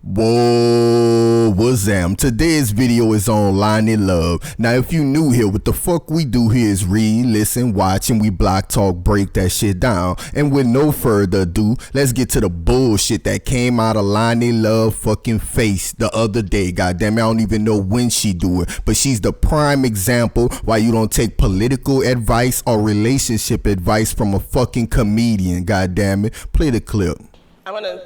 Whoa, what's up? Today's video is on Loni Love. Now, if you new here, what the fuck we do here is read, listen, watch, and we block talk, break that shit down. And with no further ado, let's get to the bullshit that came out of Loni Love fucking face the other day. Goddamn it, I don't even know when she do it, but she's the prime example why you don't take political advice or relationship advice from a fucking comedian. Goddamn it, play the clip. I want to,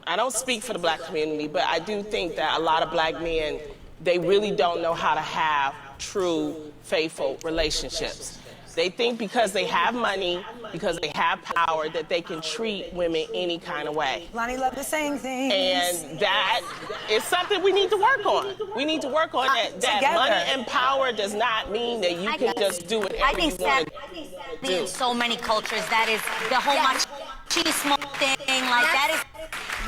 I don't speak for the black community, but I do think that a lot of black men, they really don't know how to have true, faithful relationships. They think because they have money, because they have power, that they can treat women any kind of way. Loni Love the same thing. And that is something we need to work on. We need to work on that money and power does not mean that you can just do whatever you want to do. In so many cultures, that is the whole machismo thing, like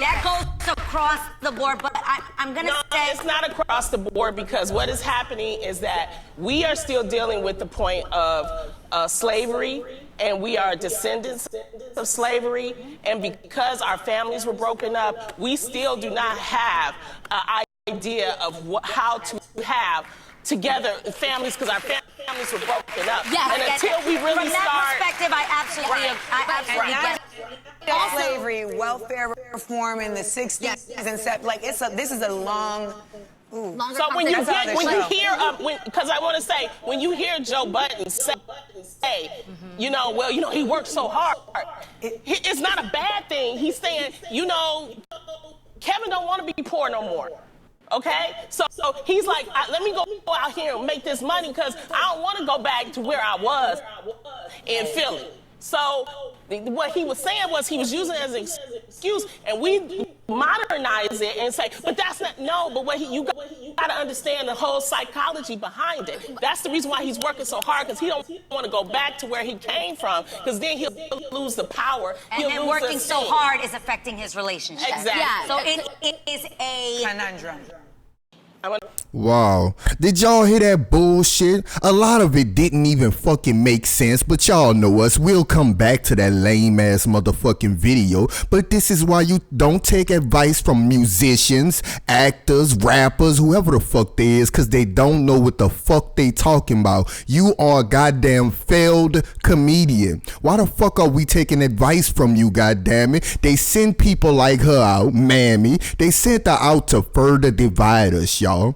that goes across the board, but I'm gonna say... it's not across the board because what is happening is that we are still dealing with the point of slavery, and we are descendants of slavery, and because our families were broken up, we still do not have an idea of how to have together families, because our families were broken up. Yes, and until we really from that perspective, I absolutely get slavery, welfare reform in the 60s and stuff. Like this is a long. So when you hear, because I want to say, when you hear Joe Budden say, he worked so hard, it's not a bad thing. He's saying, Kevin don't want to be poor no more. Okay, so he's like, let me go out here and make this money because I don't want to go back to where I was in Philly. So what he was saying was he was using it as an excuse, and we modernize it and say, but that's not, but you got to understand the whole psychology behind it. That's the reason why he's working so hard, because he don't want to go back to where he came from, because then he'll lose the power. And then working so hard is affecting his relationship. Exactly. Yeah, so it is a conundrum. Wow, did y'all hear that bullshit? A lot of it didn't even fucking make sense, but y'all know us. We'll come back to that lame ass motherfucking video, but this is why you don't take advice from musicians, actors, rappers, whoever the fuck they is, cause they don't know what the fuck they talking about. You are a goddamn failed comedian. Why the fuck are we taking advice from you, goddamn it? They send people like her out, Mammy. They sent her out to further divide us, y'all.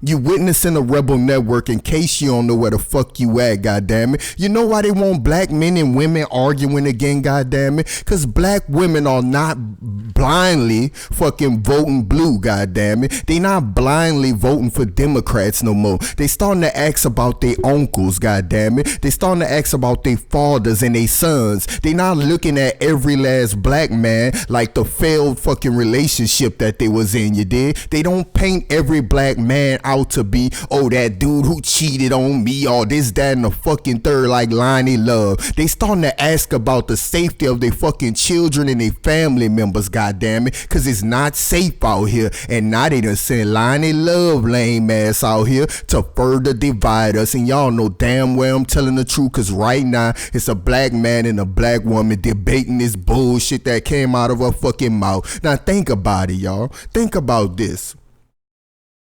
You witnessing a rebel network in case you don't know where the fuck you at, goddammit. You know why they want black men and women arguing again, goddammit? Because black women are not blindly fucking voting blue, goddammit. They not blindly voting for Democrats no more. They starting to ask about their uncles, goddammit. They starting to ask about their fathers and their sons. They not looking at every last black man like the failed fucking relationship that they was in, you did? They don't paint every black man out to be, that dude who cheated on me, or this, that, and the fucking third, like Loni Love. They starting to ask about the safety of their fucking children and their family members, goddammit, cause it's not safe out here. And now they done send Loni Love lame ass out here to further divide us. And y'all know damn well I'm telling the truth, cause right now it's a black man and a black woman debating this bullshit that came out of her fucking mouth. Now think about it, y'all. Think about this.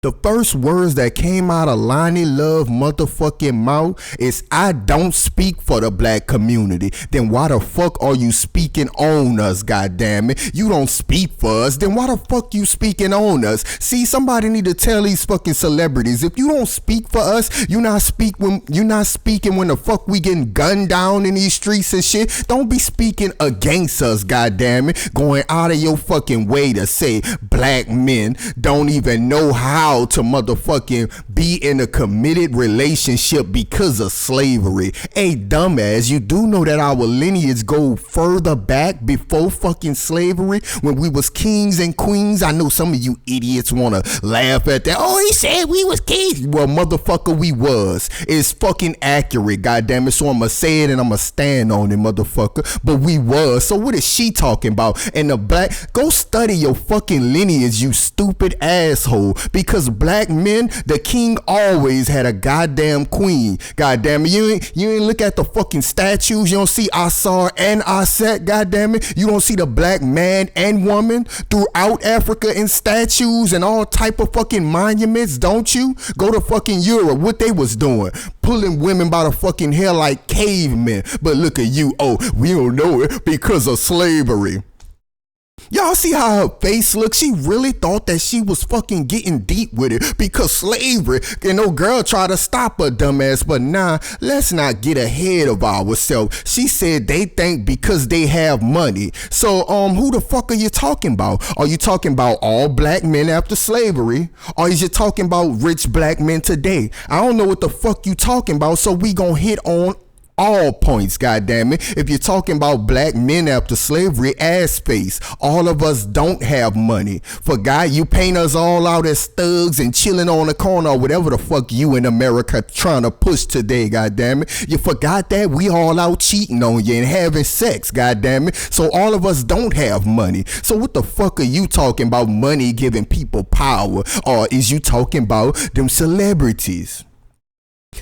The first words that came out of Loni Love motherfucking mouth is, I don't speak for the black community. Then why the fuck are you speaking on us, goddammit? You don't speak for us, then why the fuck you speaking on us? See, somebody need to tell these fucking celebrities, if you don't speak for us, you not speaking when the fuck we getting gunned down in these streets and shit. Don't be speaking against us, goddammit. Going out of your fucking way to say black men don't even know how to motherfucking be in a committed relationship because of slavery. Hey, dumbass, you do know that our lineage go further back before fucking slavery, when we was kings and queens. I know some of you idiots want to laugh at that. Oh, he said we was kings. Well, motherfucker, we was. It's fucking accurate, goddammit. So I'ma say it and I'ma stand on it, motherfucker. But we was. So what is she talking about? And the black, go study your fucking lineage, you stupid asshole. Because because black men, the king always had a goddamn queen. Goddamn it, you ain't look at the fucking statues. You don't see Asar and Aset. Goddamn it, you don't see the black man and woman throughout Africa in statues and all type of fucking monuments, don't you? Go to fucking Europe, what they was doing, pulling women by the fucking hair like cavemen. But look at you, oh, we don't know it because of slavery. Y'all see how her face looks? She really thought that she was fucking getting deep with it because slavery. And no girl tried to stop her dumbass, but nah, let's not get ahead of ourselves. She said they think because they have money. So who the fuck are you talking about? Are you talking about all black men after slavery? Or is you talking about rich black men today? I don't know what the fuck you talking about, so we gonna hit on all points, goddammit. If you're talking about black men after slavery, ass face, all of us don't have money. For God, you paint us all out as thugs and chilling on the corner or whatever the fuck you in America trying to push today, goddammit. You forgot that we all out cheating on you and having sex, goddammit. So all of us don't have money. So what the fuck are you talking about money giving people power? Or is you talking about them celebrities?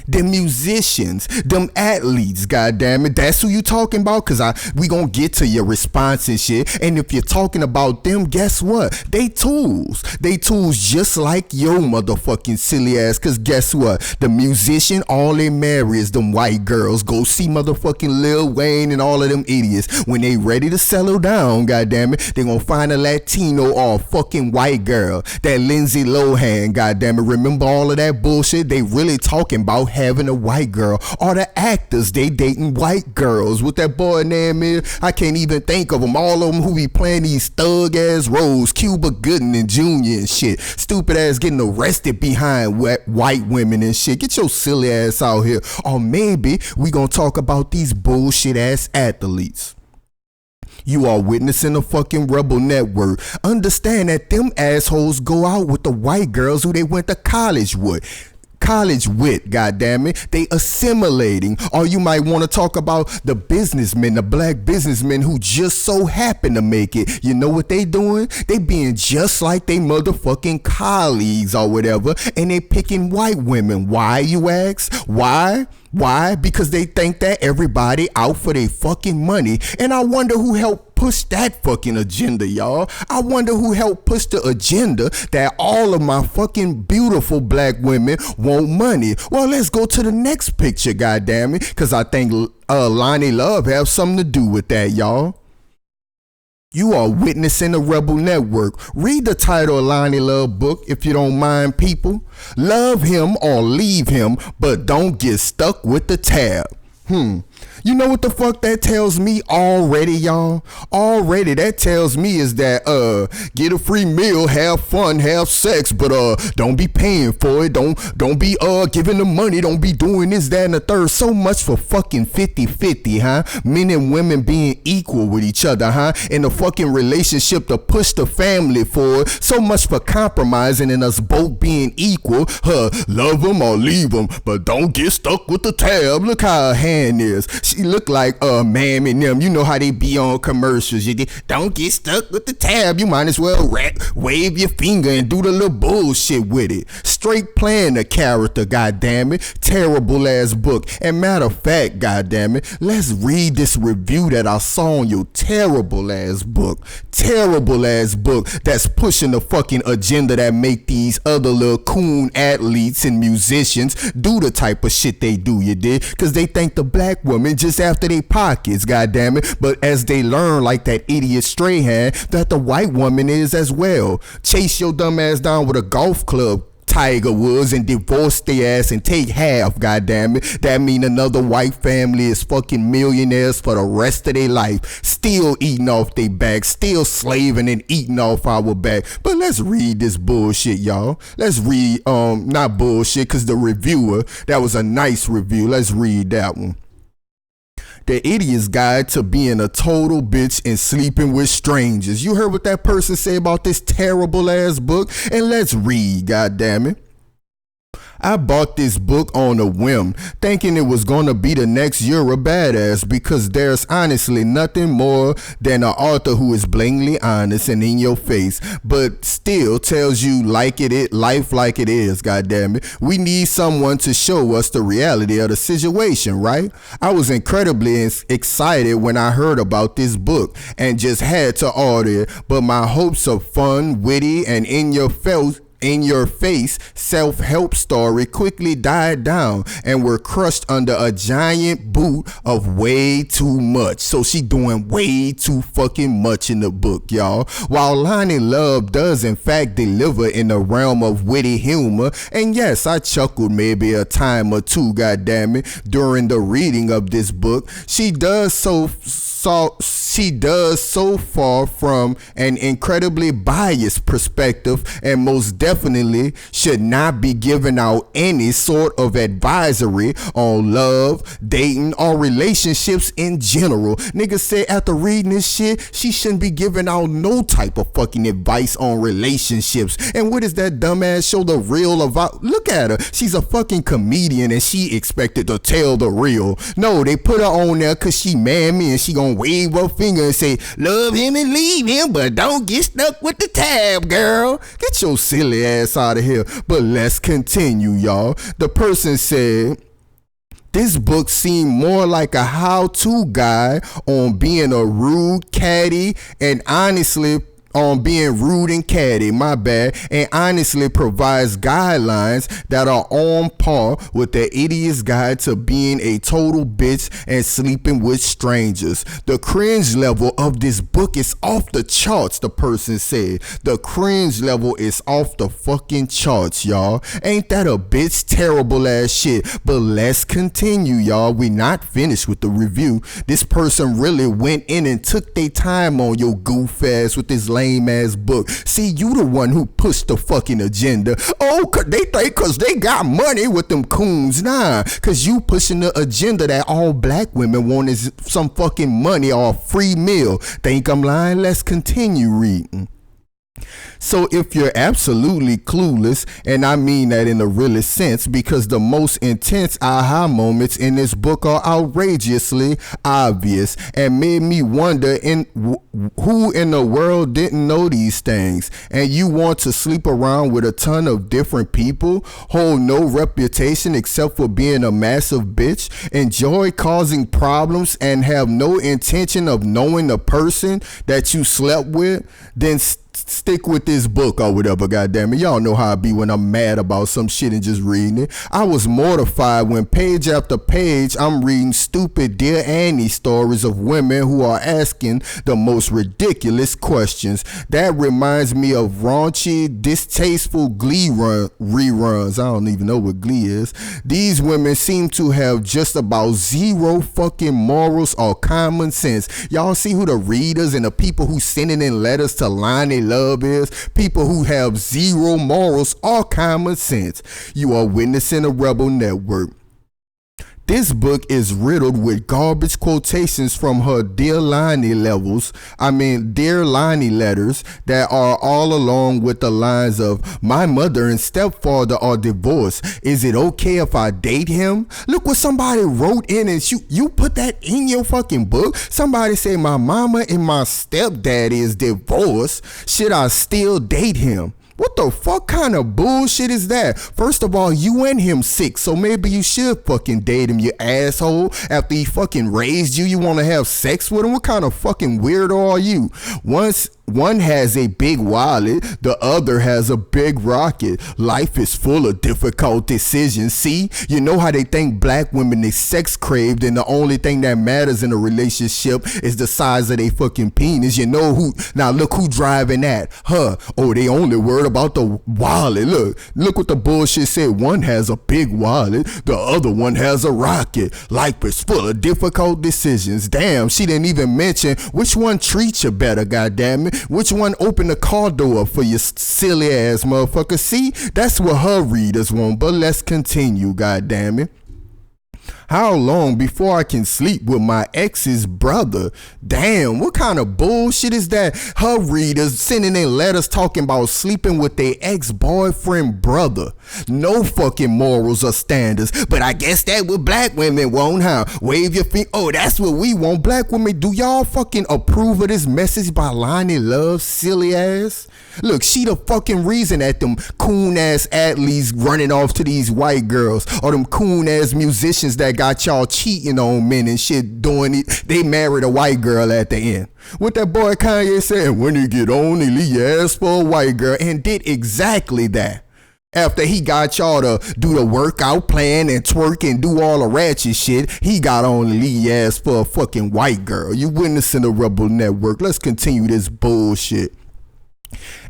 Them musicians, them athletes, goddammit. That's who you talking about? Cause we gonna get to your response and shit. And if you're talking about them, guess what? They tools. They tools just like your motherfucking silly ass. Cause guess what? The musician, all they marry is them white girls. Go see motherfucking Lil Wayne and all of them idiots. When they ready to settle down, goddammit, they gonna find a Latino or a fucking white girl. That Lindsay Lohan, goddammit. Remember all of that bullshit? They really talking about having a white girl, or the actors, they dating white girls. What that boy name is, I can't even think of them. All of them who be playing these thug ass roles, Cuba Gooding and Junior and shit. Stupid ass getting arrested behind white women and shit. Get your silly ass out here. Or maybe we gonna talk about these bullshit ass athletes. You are witnessing a fucking rebel network. Understand that them assholes go out with the white girls who they went to college with. Goddammit. They assimilating. Or you might want to talk about the businessmen, the black businessmen who just so happen to make it. You know what they doing? They being just like they motherfucking colleagues or whatever, and they picking white women. Why, you ask? Why? Because they think that everybody out for their fucking money. And I wonder who helped push that fucking agenda, y'all. I wonder who helped push the agenda that all of my fucking beautiful black women want money. Well, let's go to the next picture, goddammit, because I think Loni Love have something to do with that, y'all. You are witnessing a rebel network. Read the title of Loni Love book if you don't mind, people. Love him or leave him, but don't get stuck with the tab. You know what the fuck that tells me already, y'all? Already that tells me is that get a free meal, have fun, have sex, but don't be paying for it. Don't be giving the money, don't be doing this, that, and the third. So much for fucking 50-50, huh? Men and women being equal with each other, huh? In a fucking relationship to push the family forward. So much for compromising and us both being equal. Love them or leave them, but don't get stuck with the tab. Look how her hand is. She look like ma'am and them. You know how they be on commercials. You don't get stuck with the tab. You might as well wave your finger and do the little bullshit with it. Straight playing the character, goddammit. Terrible ass book. And matter of fact, goddammit, let's read this review that I saw on your terrible ass book. Terrible ass book that's pushing the fucking agenda that make these other little coon athletes and musicians do the type of shit they do, you did? Cause they think the black woman just after they pockets, goddammit. But as they learn, like that idiot Strahan, that the white woman is as well. Chase your dumb ass down with a golf club, Tiger Woods, and divorce their ass and take half, goddammit. That mean another white family is fucking millionaires for the rest of their life, still eating off their back, still slaving and eating off our back. But let's read this bullshit, y'all. Let's read, not bullshit, cause the reviewer, that was a nice review. Let's read that one. The Idiot's Guide to Being a Total Bitch and Sleeping with Strangers. You heard what that person say about this terrible ass book? And let's read, goddammit. I bought this book on a whim, thinking it was gonna be the next Euro badass, because there's honestly nothing more than an author who is blatantly honest and in your face, but still tells you life like it is, goddammit. We need someone to show us the reality of the situation, right? I was incredibly excited when I heard about this book and just had to order it, but my hopes of fun, witty, and in your face self-help story quickly died down and were crushed under a giant boot of way too much. So she doing way too fucking much in the book, y'all. While Loni Love does in fact deliver in the realm of witty humor, and yes, I chuckled maybe a time or two, goddammit, during the reading of this book, she does so far from an incredibly biased perspective, and most definitely should not be giving out any sort of advisory on love, dating, or relationships in general. Niggas said after reading this shit, she shouldn't be giving out no type of fucking advice on relationships. And what is that dumbass show, The Real about? Look at her. She's a fucking comedian and she expected to tell the real. No, they put her on there cause she mammy and she gonna wave her finger and say, love him and leave him, but don't get stuck with the tab, girl. Get your silly ass out of here. But let's continue, y'all. The person said, this book seemed more like a how-to guide on being a rude caddy and honestly on being rude and catty, my bad, and honestly provides guidelines that are on par with the idiot's guide to being a total bitch and sleeping with strangers. The cringe level of this book is off the charts, the person said. The cringe level is off the fucking charts, y'all. Ain't that a bitch terrible ass shit? But let's continue, y'all. We not finished with the review. This person really went in and took their time on your goof ass with this lame ass book. See, you the one who pushed the fucking agenda. Oh, they think cause they got money with them coons. Nah, cause you pushing the agenda that all black women want is some fucking money or a free meal. Think I'm lying? Let's continue reading. So if you're absolutely clueless, and I mean that in the realest sense, because the most intense aha moments in this book are outrageously obvious and made me wonder who in the world didn't know these things, and you want to sleep around with a ton of different people, hold no reputation except for being a massive bitch, enjoy causing problems, and have no intention of knowing the person that you slept with, then stick with this book or whatever, goddammit. Y'all know how I be when I'm mad about some shit and just reading it. I was mortified when page after page I'm reading stupid Dear Annie stories of women who are asking the most ridiculous questions. That reminds me of raunchy, distasteful Glee reruns. I don't even know what Glee is. These women seem to have just about zero fucking morals or common sense. Y'all see who the readers and the people who sending in letters to Loni Love is? People who have zero morals or common sense. You are witnessing a rebel network. This book is riddled with garbage quotations from her Dear Loni letters that are all along with the lines of, my mother and stepfather are divorced. Is it okay if I date him? Look what somebody wrote in, and you put that in your fucking book. Somebody say, my mama and my stepdad is divorced. Should I still date him? What the fuck kind of bullshit is that? First of all, you and him sick, so maybe you should fucking date him, you asshole. After he fucking raised you, you want to have sex with him? What kind of fucking weirdo are you? One has a big wallet, the other has a big rocket. Life is full of difficult decisions. See, you know how they think black women is sex craved and the only thing that matters in a relationship is the size of their fucking penis. You know who, now look who driving that, her. Oh, they only worried about the wallet. Look what the bullshit said. One has a big wallet, the other one has a rocket. Life is full of difficult decisions. Damn, she didn't even mention which one treats you better, goddammit. Which one opened the car door for your silly ass motherfucker? See, that's what her readers want, but let's continue, goddammit. How long before I can sleep with my ex's brother? Damn, what kind of bullshit is that? Her readers sending in letters talking about sleeping with their ex-boyfriend brother. No fucking morals or standards, but I guess that what black women want, huh? Wave your feet. Oh, that's what we want. Black women, do y'all fucking approve of this message by Loni Love, silly ass? Look, she the fucking reason that them coon ass athletes running off to these white girls, or them coon ass musicians that got y'all cheating on men and shit doing it. They married a white girl at the end. What that boy Kanye said, when you get on, he leave your ass for a white girl, and did exactly that. After he got y'all to do the workout plan and twerk and do all the ratchet shit, he got on to leave your ass for a fucking white girl. You witnessing the Rebel Network. Let's continue this bullshit.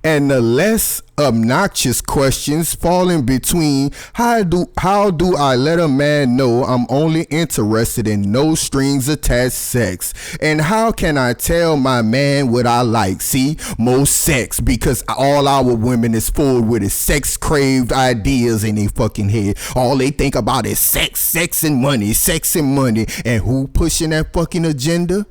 And the less obnoxious questions fall in between. How do I let a man know I'm only interested in no strings attached sex? And how can I tell my man what I like? See, more sex, because all our women is full with is sex craved ideas in their fucking head. All they think about is sex, sex and money, sex and money. And who pushing that fucking agenda?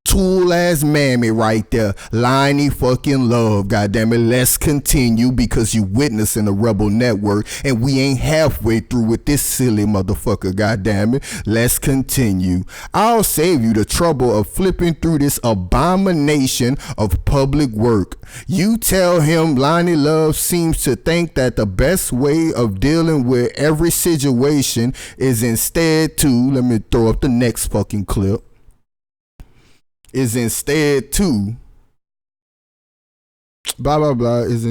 Tool ass mammy right there. Loni fucking Love, goddammit. Let's continue, because you witnessing the Rebel Network and we ain't halfway through with this silly motherfucker, goddammit. Let's continue. I'll save you the trouble of flipping through this abomination of public work. You tell him Loni Love seems to think that the best way of dealing with every situation is instead to, let me throw up the next fucking clip, is instead to blah blah blah is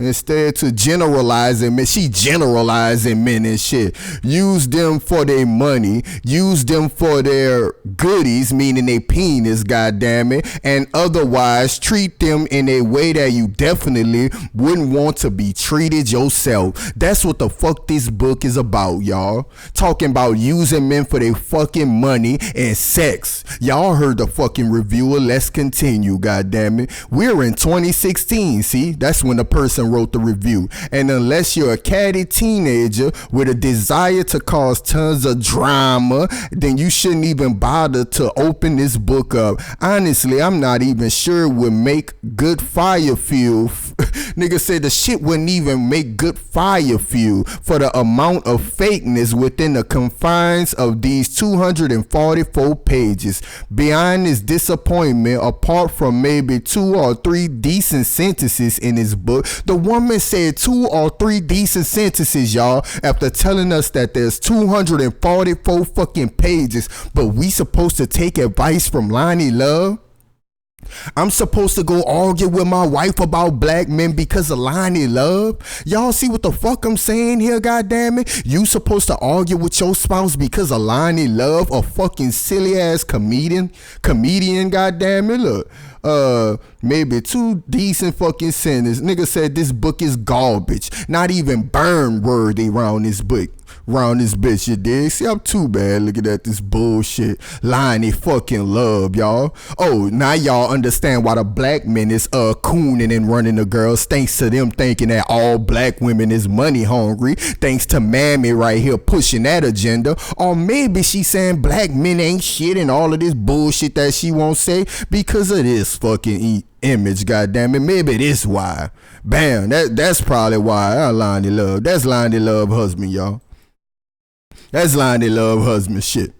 instead to generalizing men. She generalizing men and shit. Use them for their money, use them for their goodies, meaning their penis, goddammit, and otherwise treat them in a way that you definitely wouldn't want to be treated yourself. That's what the fuck this book is about, y'all. Talking about using men for their fucking money and sex. Y'all heard the fucking reviewer. Let's continue, goddammit. We're in 2016, see? That's when the person wrote the review. And unless you're a catty teenager with a desire to cause tons of drama, then you shouldn't even bother to open this book up. Honestly, I'm not even sure it would make good fire fuel. Nigga said the shit wouldn't even make good fire fuel for the amount of fakeness within the confines of these 244 pages. Beyond this disappointment, apart from maybe 2 or 3 decent sentences in this book, the woman said 2 or 3 decent sentences, y'all, after telling us that there's 244 fucking pages, but we supposed to take advice from Loni Love? I'm supposed to go argue with my wife about black men because of Loni Love? Y'all see what the fuck I'm saying here, goddammit? You supposed to argue with your spouse because of Loni Love, a fucking silly ass comedian, goddammit? Look, maybe 2 decent fucking sentences. Nigga said this book is garbage, not even burn worthy around this book. Round this bitch, you dig? See, I'm too bad looking at this bullshit. Loni fucking Love, y'all. Oh, now y'all understand why the black men is cooning and running the girls, thanks to them thinking that all black women is money hungry, thanks to Mammy right here pushing that agenda. Or maybe she saying black men ain't shit and all of this bullshit that she won't say because of this fucking image, goddammit. Maybe this why. Bam, that's probably why. Loni Love. That's Loni Love husband, y'all. That's Loni Love husband shit.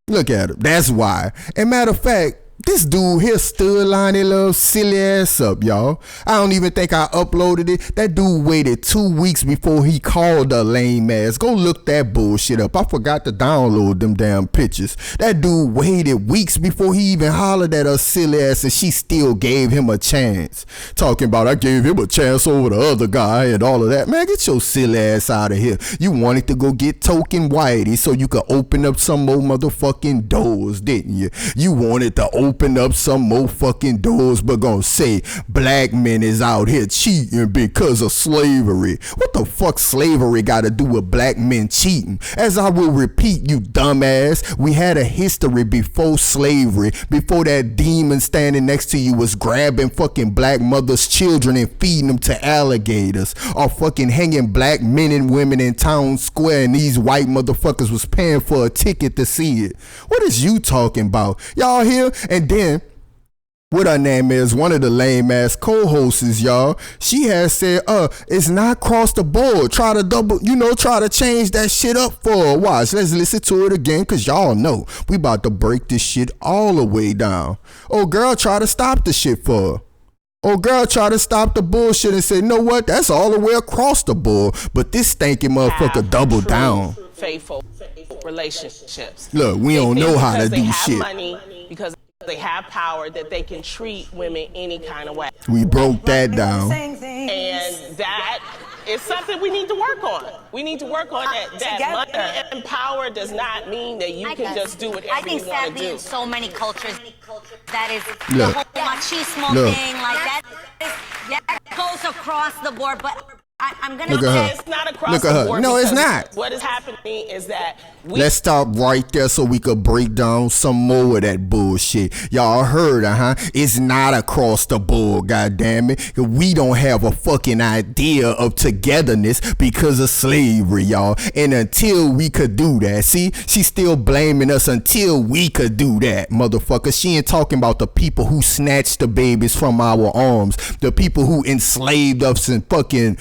Look at her. That's why. And matter of fact, this dude here stood Loni Love's silly ass up, y'all. I don't even think I uploaded it. That dude waited 2 weeks before he called her lame ass. Go look that bullshit up. I forgot to download them damn pictures. That dude waited weeks before he even hollered at her silly ass, and she still gave him a chance. Talking about I gave him a chance over the other guy and all of that. Man, get your silly ass out of here. You wanted to go get token whitey so you could open up some more motherfucking doors, didn't you? You wanted to open open up some more fucking doors, but gonna say black men is out here cheating because of slavery. What the fuck slavery gotta do with black men cheating? As I will repeat, you dumbass, we had a history before slavery, before that demon standing next to you was grabbing fucking black mothers' children and feeding them to alligators, or fucking hanging black men and women in town square and these white motherfuckers was paying for a ticket to see it. What is you talking about? Y'all here? And then what her name is, one of the lame ass co-hosts, y'all, she has said, it's not cross the board. Try to change that shit up for her. Watch, let's listen to it again, cause y'all know we about to break this shit all the way down. Oh girl, try to stop the shit for her. Oh girl, try to stop the bullshit and say, know what, that's all the way across the board. But this stinking motherfucker double down. Faithful relationships. Look, we don't know how to do shit. Money, because they have power, that they can treat women any kind of way. We broke that down. And that is something we need to work on. We need to work on that. That money and power does not mean that you can just do whatever you want to do. I think sadly in so many cultures, that is Look. the whole machismo thing, like that goes across the board, but I'm gonna say it's not across the board. No, it's not. What is happening is that let's stop right there so we could break down some more of that bullshit. Y'all heard it's not across the board, goddammit. We don't have a fucking idea of togetherness because of slavery, y'all. And until we could do that, see, she's still blaming us until we could do that, motherfucker. She ain't talking about the people who snatched the babies from our arms, the people who enslaved us and fucking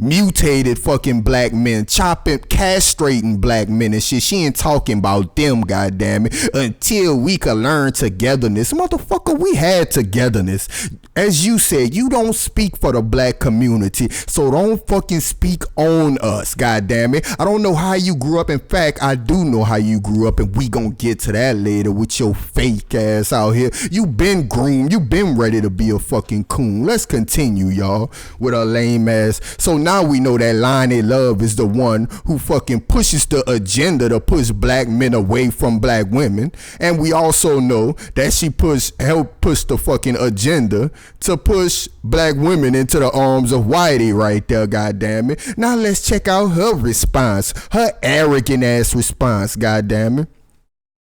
mutated fucking black men, castrating black men and shit. She ain't talking about them, goddammit. Until we could learn togetherness, motherfucker, we had togetherness. As you said, you don't speak for the black community, so don't fucking speak on us, goddammit. I don't know how you grew up. In fact, I do know how you grew up, and we gonna get to that later with your fake ass out here. You been groomed, you been ready to be a fucking coon. Let's continue, y'all, with a lame ass. So now we know that Loni Love is the one who fucking pushes the agenda to push black men away from black women, and we also know that she helped push the fucking agenda to push black women into the arms of whitey right there, goddammit. Now let's check out her response, her arrogant ass response, goddammit.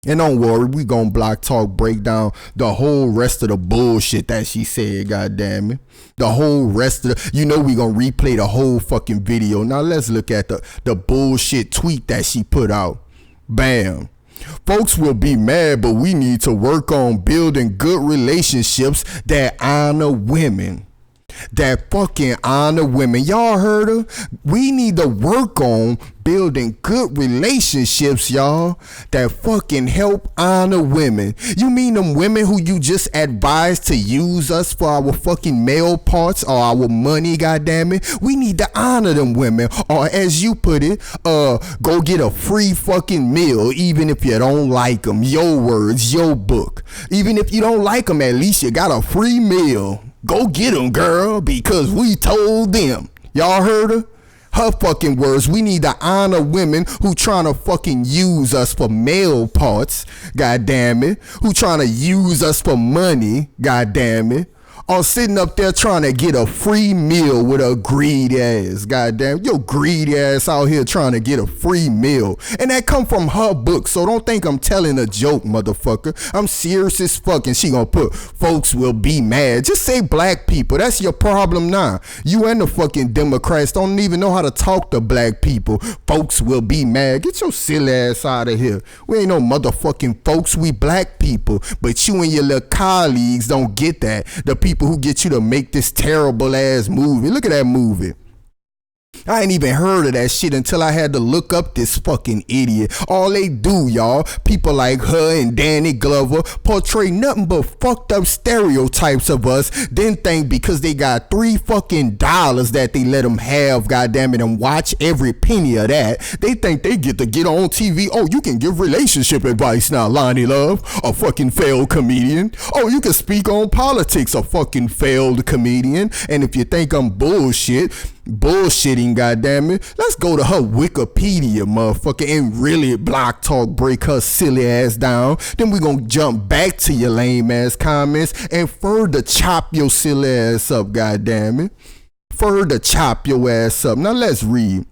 And don't worry, we gon' block talk break down the whole rest of the bullshit that she said, goddammit. The whole rest of we gonna replay the whole fucking video. Now let's look at the bullshit tweet that she put out. Bam. Folks will be mad, but we need to work on building good relationships that honor women. That fucking honor women. Y'all heard her? We need to work on building good relationships, y'all, that fucking help honor women. You mean them women who you just advised to use us for our fucking male parts or our money, goddammit? We need to honor them women. Or as you put it, go get a free fucking meal even if you don't like them. Your words, your book. Even if you don't like them, at least you got a free meal. Go get them, girl, because we told them. Y'all heard her? Her fucking words. We need to honor women who trying to fucking use us for male parts, goddammit. Who trying to use us for money, goddammit. Or sitting up there trying to get a free meal with a greedy ass. Goddamn, your greedy ass out here trying to get a free meal. And that come from her book, so don't think I'm telling a joke, motherfucker. I'm serious as fuck, and she gonna put, folks will be mad. Just say black people. That's your problem now. You and the fucking Democrats don't even know how to talk to black people. Folks will be mad. Get your silly ass out of here. We ain't no motherfucking folks. We black people. But you and your little colleagues don't get that. The people who get you to make this terrible ass movie. Look at that movie. I ain't even heard of that shit until I had to look up this fucking idiot. All they do, y'all, people like her and Danny Glover, portray nothing but fucked up stereotypes of us, then think because they got $3 fucking that they let them have, goddammit, and watch every penny of that, they think they get to get on TV. Oh, you can give relationship advice now, Loni Love, a fucking failed comedian. Oh, you can speak on politics, a fucking failed comedian. And if you think I'm bullshit, bullshitting, goddammit. Let's go to her Wikipedia, motherfucker, and really block talk break her silly ass down. Then we gonna jump back to your lame ass comments and further chop your silly ass up, goddammit. Further chop your ass up. Now let's read.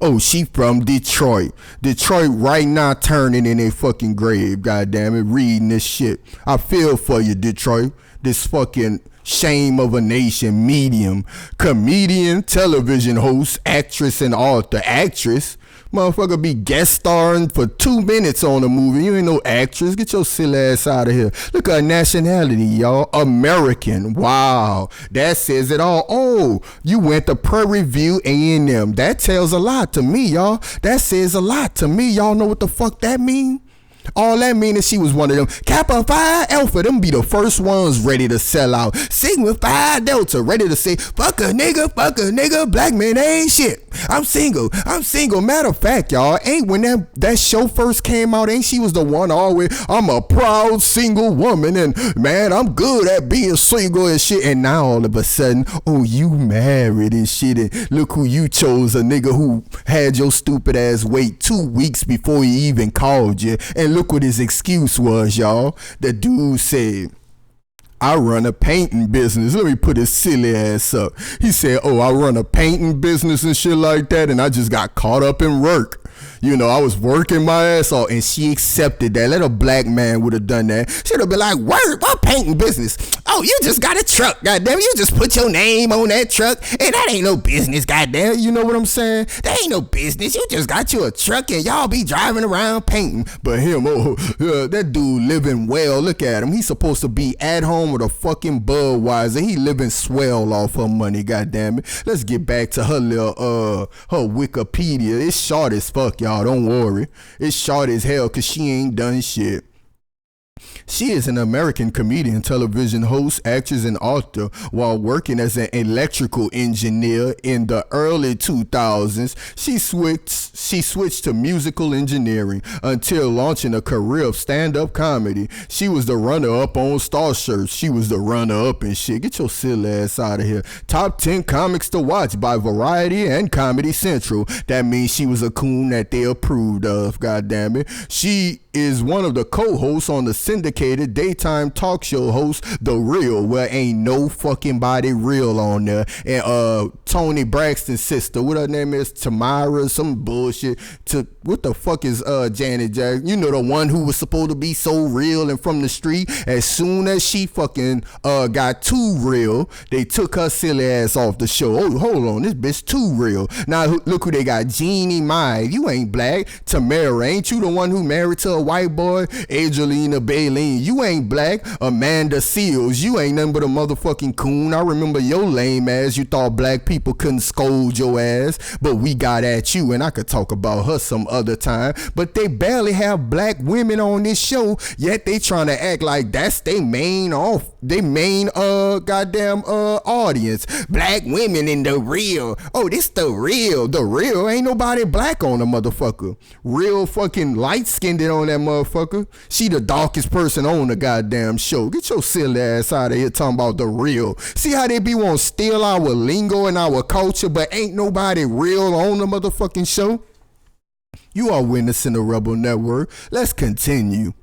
Oh, she from Detroit. Detroit right now turning in a fucking grave, goddammit, reading this shit. I feel for you, Detroit. This fucking shame of a nation medium, comedian, television host, actress, and author. Actress? Motherfucker be guest starring for 2 minutes on a movie. You ain't no actress. Get your silly ass out of here. Look at her nationality, y'all. American. Wow. That says it all. Oh, you went to Prairie View A&M. That tells a lot to me, y'all. That says a lot to me. Y'all know what the fuck that mean? All that mean is she was one of them Kappa Phi Alpha. Them be the first ones ready to sell out. Sigma Phi Delta ready to say fuck a nigga, black man ain't shit. I'm single. Matter of fact, y'all, ain't when that show first came out, ain't she was the one always, I'm a proud single woman and man, I'm good at being single and shit. And now all of a sudden, oh, you married and shit, and look who you chose, a nigga who had your stupid ass wait 2 weeks before he even called you. And look what his excuse was, y'all. The dude said, I run a painting business. Let me put his silly ass up. He said, oh, I run a painting business and shit like that, and I just got caught up in work. You know, I was working my ass off, and she accepted that. Let a black man would have done that. She'd have been like, what painting business? Oh, you just got a truck, goddamn. You just put your name on that truck, and that ain't no business, goddamn. You know what I'm saying? That ain't no business. You just got you a truck, and y'all be driving around painting. But him, that dude living well. Look at him. He's supposed to be at home with a fucking Budweiser. He living swell off her money, goddamn it. Let's get back to her little, her Wikipedia. It's short as fuck, y'all. Don't worry. It's short as hell because she ain't done shit. She is an American comedian, television host, actress, and author. While working as an electrical engineer in the early 2000s, she switched to musical engineering until launching a career of stand-up comedy. She was the runner-up on Star Search. She was the runner-up and shit. Get your silly ass out of here. Top 10 comics to watch by Variety and Comedy Central. That means she was a coon that they approved of, goddammit. She is one of the co-hosts on the syndicated daytime talk show host The Real, where ain't no fucking body real on there. And Tony Braxton's sister, what her name is, Tamara, some bullshit. What the fuck is Janet Jackson? You know, the one who was supposed to be so real and from the street. As soon as she fucking got too real, they took her silly ass off the show. Oh, hold on, this bitch too real. Now look who they got. Jeannie Mai. You ain't black. Tamara, ain't you the one who married to a white boy? Angelina Baleen. You ain't black. Amanda Seals. You ain't nothing but a motherfucking coon. I remember your lame ass. You thought black people couldn't scold your ass, but we got at you, and I could talk about her some other time. But they barely have black women on this show, yet they trying to act like that's their main goddamn audience. Black women in The Real. Oh, this The Real. The Real. Ain't nobody black on the motherfucker. Real fucking light-skinned on that motherfucker. She the darkest person on the goddamn show. Get your silly ass out of here talking about The Real. See how they be want to steal our lingo and our culture, but ain't nobody real on the motherfucking show? You are witnessing the Rebel Network. Let's continue.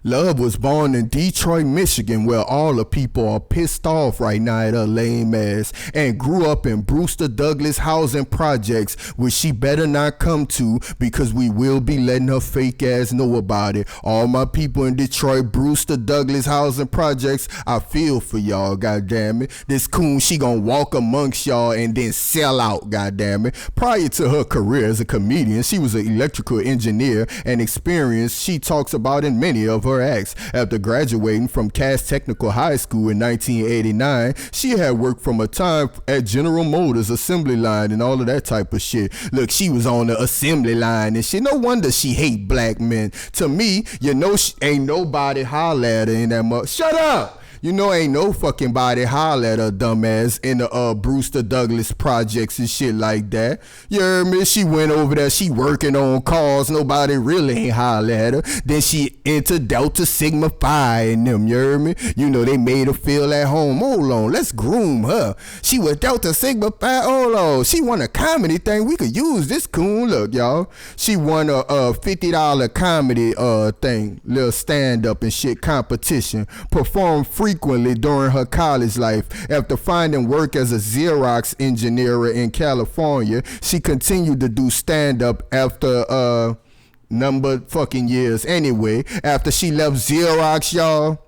Love was born in Detroit, Michigan, where all the people are pissed off right now at her lame ass, and grew up in Brewster Douglas housing projects, which she better not come to because we will be letting her fake ass know about it. All my people in Detroit, Brewster Douglas housing projects, I feel for y'all, goddammit. This coon, she gonna walk amongst y'all and then sell out, goddammit. Prior to her career as a comedian, she was an electrical engineer, an experience she talks about in many of her acts. After graduating from Cass Technical High School in 1989, she had worked from a time at General Motors assembly line and all of that type of shit. Look, she was on the assembly line and shit. No wonder she hate black men. To me, you know, ain't nobody holler at her in that much. Shut up! You know, ain't no fucking body holler at her dumbass in the Brewster Douglas projects and shit like that. You heard me? She went over there, she working on cars, nobody really ain't holler at her. Then she entered Delta Sigma Phi and them, you heard me? You know, they made her feel at home. Hold on, let's groom her. She was Delta Sigma Phi, hold on. She won a comedy thing, we could use this coon. Look, y'all. She won a $50 comedy thing, little stand-up and shit competition. Performed frequently during her college life. After finding work as a Xerox engineer in California, she continued to do stand-up after number fucking years. Anyway, after she left Xerox, y'all,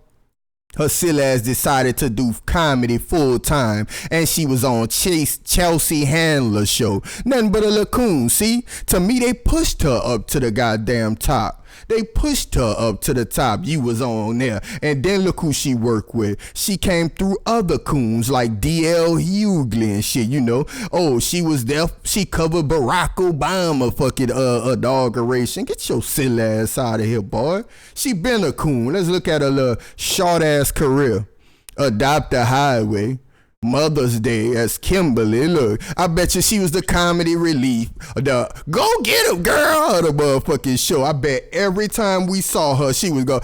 her silly ass decided to do comedy full time, and she was on Chelsea Handler's show. Nothing but a lacoon, see? To me, they pushed her up to the goddamn top. They pushed her up to the top. You was on there. And then look who she worked with. She came through other coons like D.L. Hughley and shit, you know. Oh, she was there. She covered Barack Obama fucking inauguration. Get your silly ass out of here, boy. She been a coon. Let's look at her little short ass career. Adopt a Highway. Mother's Day as Kimberly. Look, I bet you she was the comedy relief. The go get him, girl, of the motherfucking show. I bet every time we saw her, she would go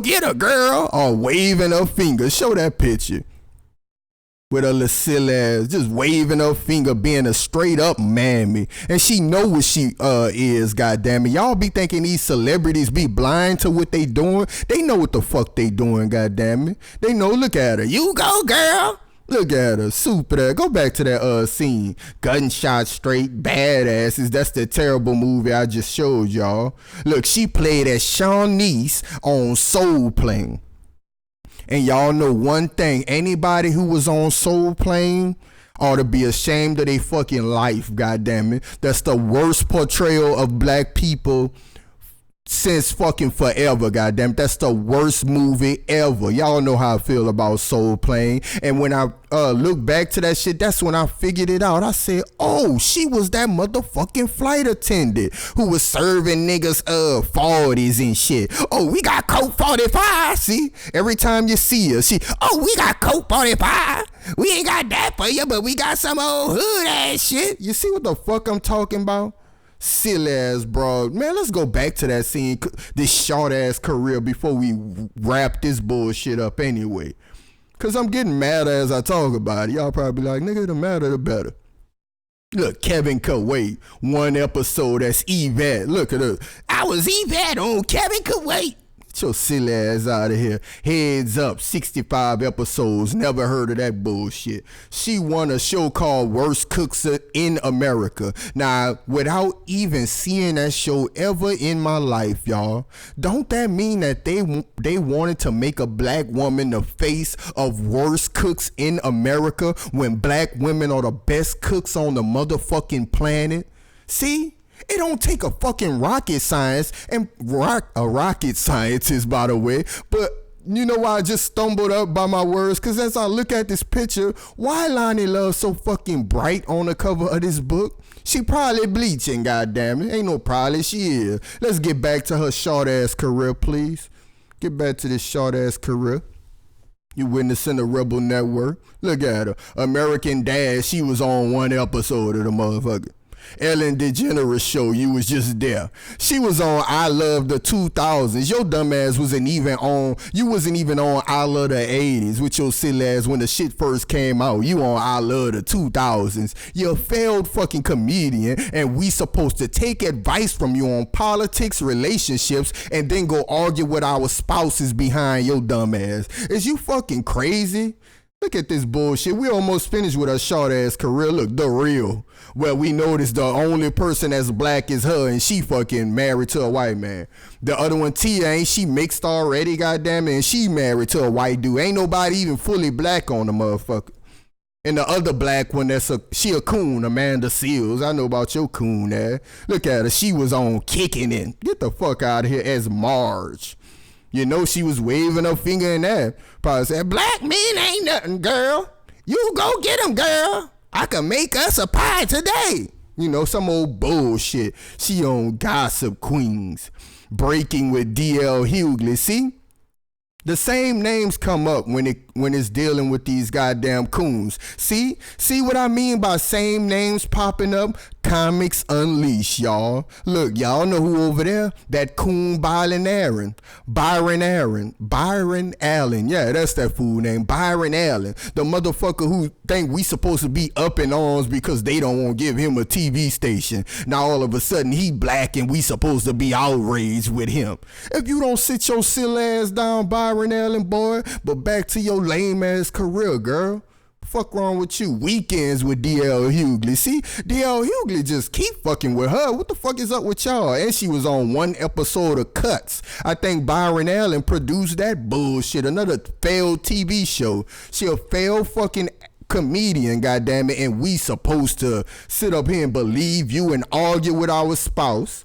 get her, girl, or waving her finger. Show that picture. With her little silly ass, just waving her finger, being a straight up mammy. And she know what she is, goddammit. Y'all be thinking these celebrities be blind to what they doing. They know what the fuck they doing, goddammit. They know, look at her. You go, girl. Look at her, super there. Go back to that scene. Gunshot Straight, Badasses. That's the terrible movie I just showed y'all. Look, she played as Shawnice on Soul Plane. And y'all know one thing. Anybody who was on Soul Plane ought to be ashamed of their fucking life, goddammit. That's the worst portrayal of black people since fucking forever, goddamn. That's the worst movie ever. Y'all know how I feel about Soul Plane. And when I look back to that shit, that's when I figured it out. I said, oh, she was that motherfucking flight attendant who was serving niggas 40s and shit. Oh, we got Coke 45. See, every time you see her, we got Coke 45. We ain't got that for you, but we got some old hood ass shit. You see what the fuck I'm talking about? Silly ass broad. Man, let's go back to that scene, this short ass career, before we wrap this bullshit up anyway. Cause I'm getting madder as I talk about it. Y'all probably like, nigga, the madder the better. Look, Kevin Kuwait, one episode that's Yvette. Look at her. I was Yvette on Kevin Kuwait. Get your silly ass out of here. Heads Up, 65 episodes. Never heard of that bullshit. She won a show called Worst Cooks in America. Now, without even seeing that show ever in my life, y'all, don't that mean that they wanted to make a black woman the face of Worst Cooks in America when black women are the best cooks on the motherfucking planet? See? It don't take a fucking rocket science and a rocket scientist, by the way. But you know why I just stumbled up by my words? Because as I look at this picture, why Loni Love so fucking bright on the cover of this book? She probably bleaching, goddammit. Ain't no probably, she is. Let's get back to her short-ass career, please. Get back to this short-ass career. You witnessing the Rebel Network. Look at her. American Dad, she was on one episode of the motherfucker. Ellen DeGeneres show, you was just there. She was on I Love the 2000s. Your dumb ass wasn't even on I Love the 80s with your silly ass when the shit first came out. You on I Love the 2000s. You're a failed fucking comedian, and we supposed to take advice from you on politics, relationships, and then go argue with our spouses behind your dumb ass. Is you fucking crazy? Look at this bullshit. We almost finished with her short ass career. Look, The Real. Well, we noticed the only person that's black is her, and she fucking married to a white man. The other one, Tia, ain't she mixed already, goddamn it, and she married to a white dude. Ain't nobody even fully black on the motherfucker. And the other black one, she a coon, Amanda Seals. I know about your coon there. Look at her. She was on Kicking It. Get the fuck out of here as Marge. You know she was waving her finger in that. Probably said, black men ain't nothing, girl. You go get them, girl. I can make us a pie today. You know, some old bullshit. She on Gossip Queens. Breaking with D.L. Hughley. See? The same names come up when when it's dealing with these goddamn coons. See what I mean by same names popping up? Comics Unleashed, y'all. Look, y'all know who over there? That coon Byron Allen. Byron Allen. Yeah, that's that fool name. Byron Allen. The motherfucker who think we supposed to be up in arms because they don't want to give him a TV station. Now all of a sudden he black and we supposed to be outraged with him. If you don't sit your silly ass down, Byron Allen, boy, but back to your lame ass career, girl. Fuck wrong with you? Weekends with DL Hughley. See, DL Hughley just keep fucking with her. What the fuck is up with y'all? And she was on one episode of Cuts. I think Byron Allen produced that bullshit. Another failed TV show. She a failed fucking comedian, goddammit, and we supposed to sit up here and believe you and argue with our spouse.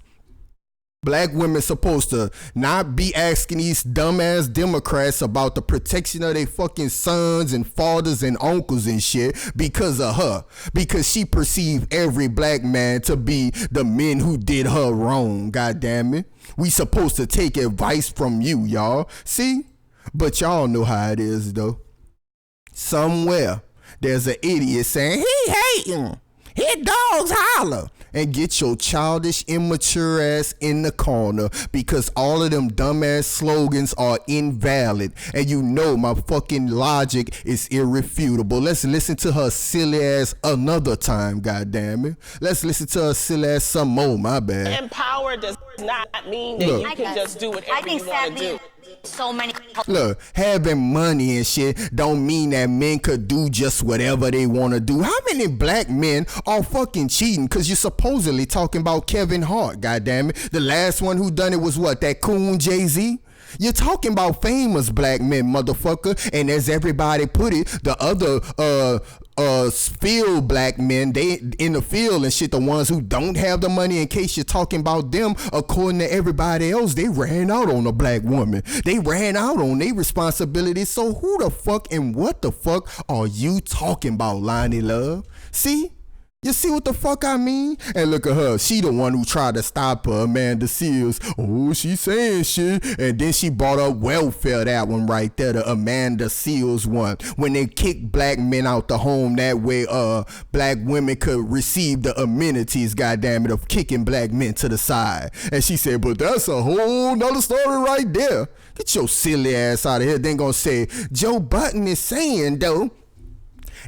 Black women supposed to not be asking these dumbass Democrats about the protection of their fucking sons and fathers and uncles and shit because of her. Because she perceived every black man to be the men who did her wrong, goddammit. We supposed to take advice from you, y'all. See? But y'all know how it is, though. Somewhere, there's an idiot saying, he hating. His dogs holler. And get your childish, immature ass in the corner because all of them dumbass slogans are invalid. And you know my fucking logic is irrefutable. Let's listen to her silly ass another time, goddammit. Let's listen to her silly ass some more, my bad. And power does not mean that you can just do whatever you want to do. So many. Look, having money and shit don't mean that men could do just whatever they want to do. How many black men are fucking cheating? Because you're supposedly talking about Kevin Hart, goddammit. The last one who done it was what? That coon Jay-Z? You're talking about famous black men, motherfucker. And as everybody put it, the other field black men, they in the field and shit, the ones who don't have the money, in case you're talking about them, according to everybody else, they ran out on a black woman. They ran out on their responsibilities. So who the fuck and what the fuck are you talking about, Loni Love? See? You see what the fuck I mean? And look at her. She the one who tried to stop her, Amanda Seals. Oh, she saying shit. And then she brought up welfare, that one right there, the Amanda Seals one. When they kicked black men out the home, that way black women could receive the amenities, goddammit, of kicking black men to the side. And she said, but that's a whole nother story right there. Get your silly ass out of here. Then gonna say, Joe Budden is saying, though,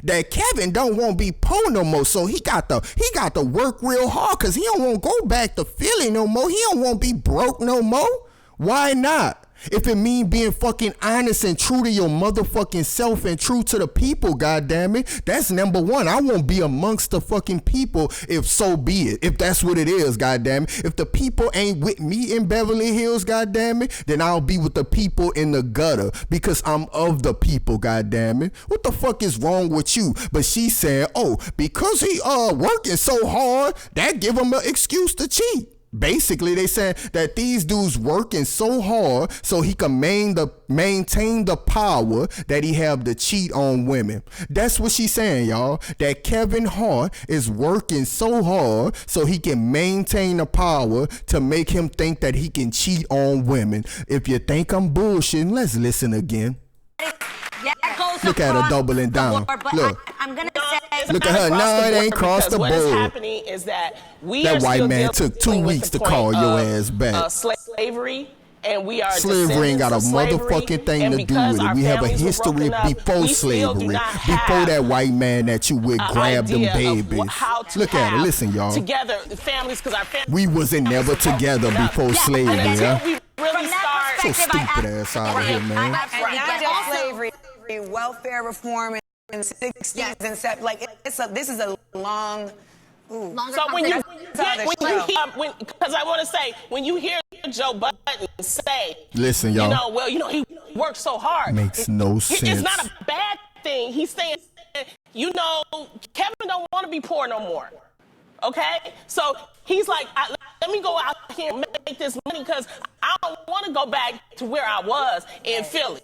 that Kevin don't want to be poor no more, so he got to work real hard because he don't want to go back to Philly no more. He don't want to be broke no more. Why not? If it mean being fucking honest and true to your motherfucking self and true to the people, goddammit, that's number one. I won't be amongst the fucking people if so be it. If that's what it is, goddammit. If the people ain't with me in Beverly Hills, goddammit, then I'll be with the people in the gutter because I'm of the people, goddammit. What the fuck is wrong with you? But she said, oh, because he working so hard, that give him an excuse to cheat. Basically, they said that these dudes working so hard so he can maintain the power that he have to cheat on women. That's what she's saying, y'all. That Kevin Hart is working so hard so he can maintain the power to make him think that he can cheat on women. If you think I'm bullshitting, let's listen again. Look at her doubling down. Look. I'm gonna say. Look at her. No, it ain't crossed the board. What is happening is that that white man took 2 weeks to call your ass back. Slavery, and we are slavery ain't got a motherfucking thing to do with it. We have a history before slavery, before that white man that you would grab them babies. Look at it. Listen, y'all. Together, families, because our families. We wasn't never together before slavery. Yeah. We really start. So stupid ass out of here, man. And not just slavery, welfare reform in the 60s and 70s. Like this is a long. So when you because I want to say, when you hear Joe Budden say, listen, y'all, he worked so hard. Makes no sense. It's not a bad thing. He's saying, Kevin don't want to be poor no more. Okay? So he's like, let me go out here and make this money because I don't want to go back to where I was in Philly.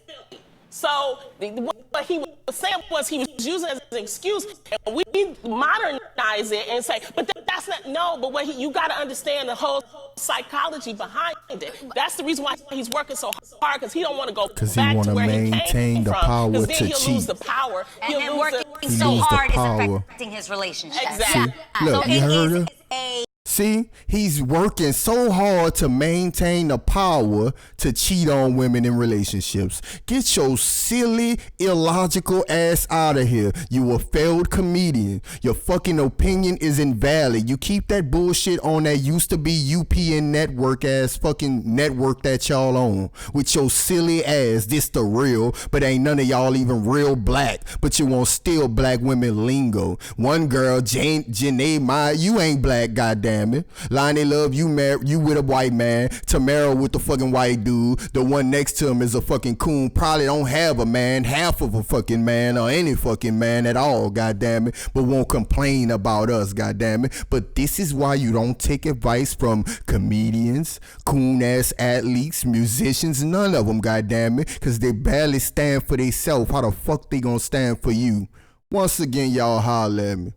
So what he was saying was he was using it as an excuse, and we modernize it and say, but that's not, no, but what you got to understand the whole psychology behind it. That's the reason why he's working so hard, because he don't want to go back to where he came from, because then he'll lose the power. And then working so hard is affecting his relationship. Exactly. See, look, so you it heard is her? a See, he's working so hard to maintain the power to cheat on women in relationships. Get your silly, illogical ass out of here. You a failed comedian. Your fucking opinion is invalid. You keep that bullshit on that used to be UPN network ass fucking network that y'all on. With your silly ass, this the real, but ain't none of y'all even real black. But you want still black women lingo. One girl, Janae, you ain't black, goddamn it. Loni Love, you with a white man. Tamara with the fucking white dude. The one next to him is a fucking coon. Probably don't have a man, half of a fucking man, or any fucking man at all, goddamn it. But won't complain about us, goddamn it. But this is why you don't take advice from comedians, coon ass athletes, musicians, none of them, goddamn it. Cause they barely stand for themselves. How the fuck they gonna stand for you? Once again, y'all holler at me.